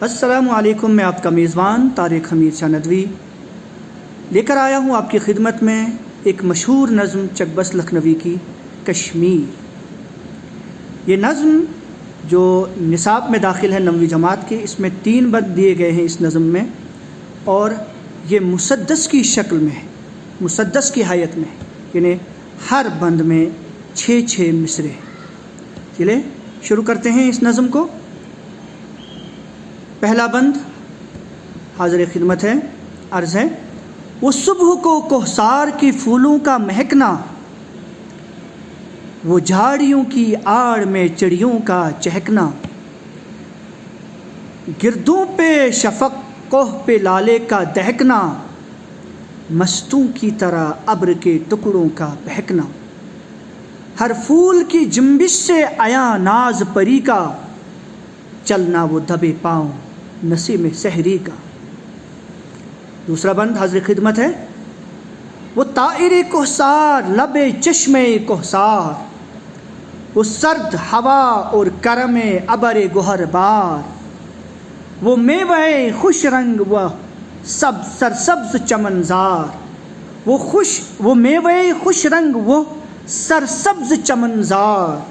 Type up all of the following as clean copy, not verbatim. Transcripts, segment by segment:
अस्सलामु अलैकुम, मैं आपका मेज़बान तारिक हमीद शाह नदवी लेकर आया हूँ आपकी खिदमत में एक मशहूर नज़्म चकबस लखनवी की कश्मीर। ये नज़्म जो निसाब में दाखिल है 9वीं जमात के, इसमें 3 बंद दिए गए हैं इस नज़्म में, और ये मुसद्दस की शक्ल में है, मुसद्दस की hayत में, यानी हर बंद में 6-6 मिसरे हैं। चलिए शुरू करते हैं इस नज़्म को। पहला बंद हाज़िर खिदमत है, अर्ज़ है। वो सुबह को कोहसार की फूलों का महकना, वो झाड़ियों की आड़ में चिड़ियों का चहकना, गिरदों पे शफक कोह पे लाले का दहकना, मस्तों की तरह अब्र के टुकड़ों का बहकना, हर फूल की जुम्बिश से आया नाज परी का, चलना वो दबे पाँव नसीम सहरी का। दूसरा बंद हाज़िर खिदमत है। वो ताइरे कोहसार लबे चश्मे कोहसार, वो सर्द हवा और करमे अबरे गोहर बार, वो मेवे खुश रंग व सब सरसब्ज चमनजार, वो मेवे खुश रंग वो सरसब्ज चमनजार,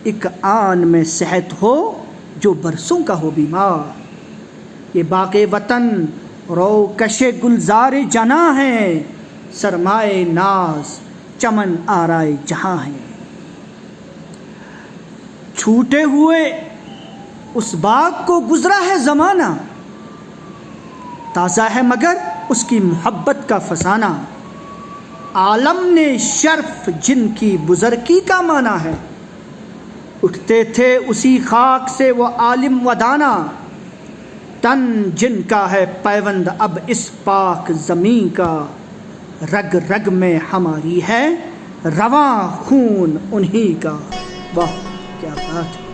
एक आन में सेहत हो जो बरसों का हो बीमार, ये बाक़े वतन रो कशे गुलज़ारे जना है, सरमाए नाज चमन आराए जहाँ है। छूटे हुए उस बाग को गुजरा है ज़माना, ताज़ा है मगर उसकी मोहब्बत का फसाना, आलम ने शर्फ जिनकी बुज़र्गी का माना है, उठते थे उसी खाक से वो आलिम वदाना, तन जिनका है पैवंद अब इस पाक ज़मीं का, रग रग में हमारी है रवां खून उन्हीं का। वाह क्या बात है।